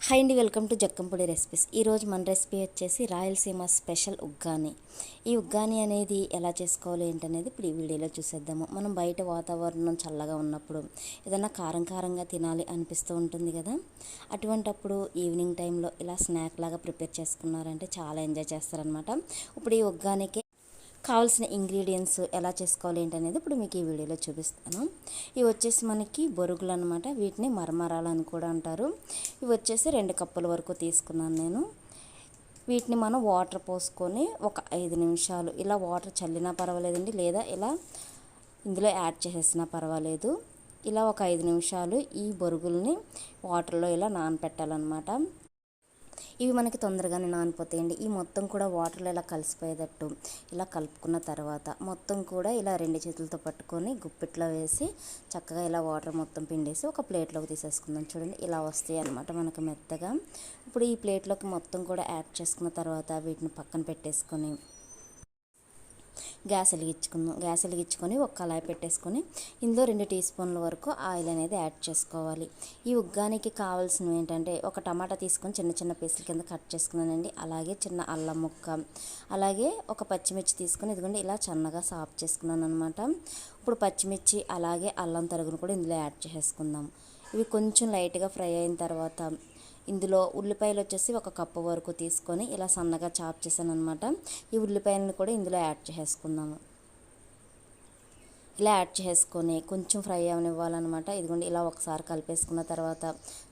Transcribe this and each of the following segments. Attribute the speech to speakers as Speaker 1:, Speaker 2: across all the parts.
Speaker 1: Hi అండి, welcome to జక్కంపొడి recipes. ఈరోజు మన రెసిపీ వచ్చేసి రాయలసీమ స్పెషల్ ఉగ్గాని. ఈ ఉగ్గాని అనేది ఎలా చేసుకోవాలి ఏంటనేది ఇప్పుడు ఈ వీడియోలో చూసేద్దాము. మనం బయట వాతావరణం చల్లగా ఉన్నప్పుడు ఏదైనా కారం కారంగా తినాలి అనిపిస్తూ ఉంటుంది కదా. అటువంటప్పుడు ఈవినింగ్ టైంలో ఇలా స్నాక్ లాగా ప్రిపేర్ చేసుకున్నారంటే చాలా ఎంజాయ్ చేస్తారనమాట. ఇప్పుడు ఈ ఉగ్గానికి కావాల్సిన ఇంగ్రీడియంట్స్ ఎలా చేసుకోవాలి ఏంటనేది ఇప్పుడు మీకు ఈ వీడియోలో చూపిస్తాను. ఇవి వచ్చేసి మనకి బొరుగులు అనమాట. వీటిని మరమరాలు అని కూడా అంటారు. ఇవి వచ్చేసి 2 కప్పుల వరకు తీసుకున్నాను నేను. వీటిని మనం వాటర్ పోసుకొని ఒక 5 నిమిషాలు ఇలా వాటర్ చల్లినా పర్వాలేదండి, లేదా ఇలా ఇందులో యాడ్ చేసేసినా పర్వాలేదు. ఇలా ఒక 5 నిమిషాలు ఈ బొరుగుల్ని వాటర్లో ఇలా నానపెట్టాలన్నమాట. ఇవి మనకి తొందరగానే నానిపోతాయండి. ఈ మొత్తం కూడా వాటర్లో ఇలా కలిసిపోయేటట్టు ఇలా కలుపుకున్న తర్వాత మొత్తం కూడా ఇలా 2 చేతులతో పట్టుకొని గుప్పిట్లో వేసి చక్కగా ఇలా వాటర్ మొత్తం పిండేసి ఒక ప్లేట్లోకి తీసేసుకుందాం. చూడండి, ఇలా వస్తాయి అన్నమాట మనకు మెత్తగా. ఇప్పుడు ఈ ప్లేట్లోకి మొత్తం కూడా యాడ్ చేసుకున్న తర్వాత వీటిని పక్కన పెట్టేసుకొని గ్యాస్ వెలిగించుకొని ఒక కళాయి పెట్టేసుకొని ఇందులో 2 టీ స్పూన్ల వరకు ఆయిల్ అనేది యాడ్ చేసుకోవాలి. ఈ ఉగ్గానికి కావాల్సినవి ఏంటంటే ఒక టమాటా తీసుకొని చిన్న చిన్న పీసుల కింద కట్ చేసుకున్నానండి. అలాగే చిన్న అల్లం ముక్క, అలాగే ఒక పచ్చిమిర్చి తీసుకొని ఇదిగోండి ఇలా సన్నగా సాఫ్ చేసుకున్నాను అనమాట. ఇప్పుడు పచ్చిమిర్చి అలాగే అల్లం తరుగును కూడా ఇందులో యాడ్ చేసుకుందాం. ఇవి కొంచెం లైట్గా ఫ్రై అయిన తర్వాత ఇందులో ఉల్లిపాయలు వచ్చేసి 1 కప్పు వరకు తీసుకొని ఇలా సన్నగా చాప్ చేశాను అనమాట. ఈ ఉల్లిపాయలను కూడా ఇందులో యాడ్ చేసుకుందాము. ఇలా యాడ్ చేసుకొని కొంచెం ఫ్రై అవనివ్వాలన్నమాట. ఇదిగోండి ఇలా ఒకసారి కలిపేసుకున్న తర్వాత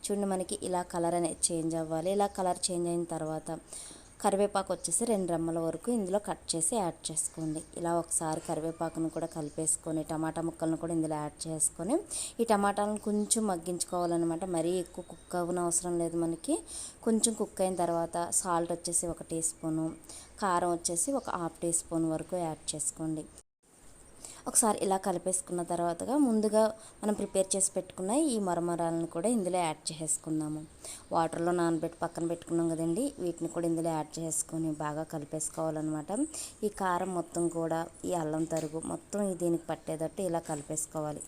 Speaker 1: చూడండి, మనకి ఇలా కలర్ అనేది చేంజ్ అవ్వాలి. ఇలా కలర్ చేంజ్ అయిన తర్వాత కరివేపాకు వచ్చేసి 2 రెమ్మల వరకు ఇందులో కట్ చేసి యాడ్ చేసుకోండి. ఇలా ఒకసారి కరివేపాకును కూడా కలిపేసుకొని టమాటా ముక్కలను కూడా ఇందులో యాడ్ చేసుకొని ఈ టమాటాలను కొంచెం మగ్గించుకోవాలన్నమాట. మరీ ఎక్కువ కుక్ అవ్వనవసరం అవసరం లేదు. మనకి కొంచెం కుక్ అయిన తర్వాత సాల్ట్ వచ్చేసి 1 టీ స్పూను, కారం వచ్చేసి ఒక 1/2 టీ స్పూన్ వరకు యాడ్ చేసుకోండి. ఒకసారి ఇలా కలిపేసుకున్న తర్వాతగా ముందుగా మనం ప్రిపేర్ చేసి పెట్టుకున్న ఈ మరమరాలను కూడా ఇందులో యాడ్ చేసుకుందాము. వాటర్లో నానబెట్టి పక్కన పెట్టుకున్నాం కదండి, వీటిని కూడా ఇందులో యాడ్ చేసుకొని బాగా కలిపేసుకోవాలన్నమాట. ఈ కారం మొత్తం కూడా ఈ అల్లం తరుగు మొత్తం దీనికి పట్టేటట్టు ఇలా కలిపేసుకోవాలి.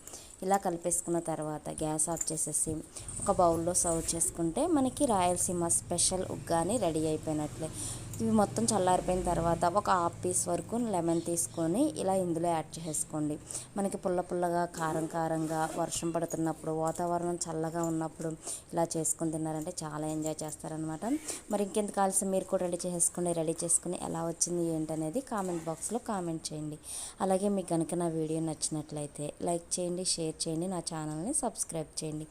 Speaker 1: ఇలా కలిపేసుకున్న తర్వాత గ్యాస్ ఆఫ్ చేసేసి ఒక బౌల్లో సర్వ్ చేసుకుంటే మనకి రాయలసీమ స్పెషల్ ఉగ్గాని రెడీ అయిపోయినట్లే. ఇవి మొత్తం చల్లారిపోయిన తర్వాత ఒక 1/2 పీస్ వరకు లెమన్ తీసుకొని ఇలా ఇందులో యాడ్ చేసుకోండి. మనకి పుల్ల పుల్లగా కారం కారంగా వర్షం పడుతున్నప్పుడు వాతావరణం చల్లగా ఉన్నప్పుడు ఇలా చేసుకొని తిన్నారంటే చాలా ఎంజాయ్ చేస్తారనమాట. మరి ఇంకెందుకు ఆలస్యం, మీరు కూడా రెడీ చేసుకుని ఎలా వచ్చింది ఏంటనేది కామెంట్ బాక్స్లో కామెంట్ చేయండి. అలాగే మీకు కనుక నా వీడియో నచ్చినట్లయితే లైక్ చేయండి, షేర్ చేయండి, నా ఛానల్ని సబ్స్క్రైబ్ చేయండి.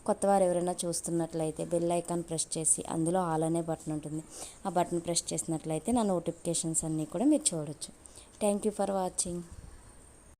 Speaker 1: కొత్తవారు ఎవరైనా చూస్తున్నట్లయితే బెల్ ఐకాన్ ప్రెస్ చేసి అందులో ఆల్ అనే బటన్ ఉంటుంది. ఆ బటన్ ప్రెస్ చేసినట్లయితే నా నోటిఫికేషన్స్ అన్నీ కూడా మీరు చూడొచ్చు. Thank you for watching.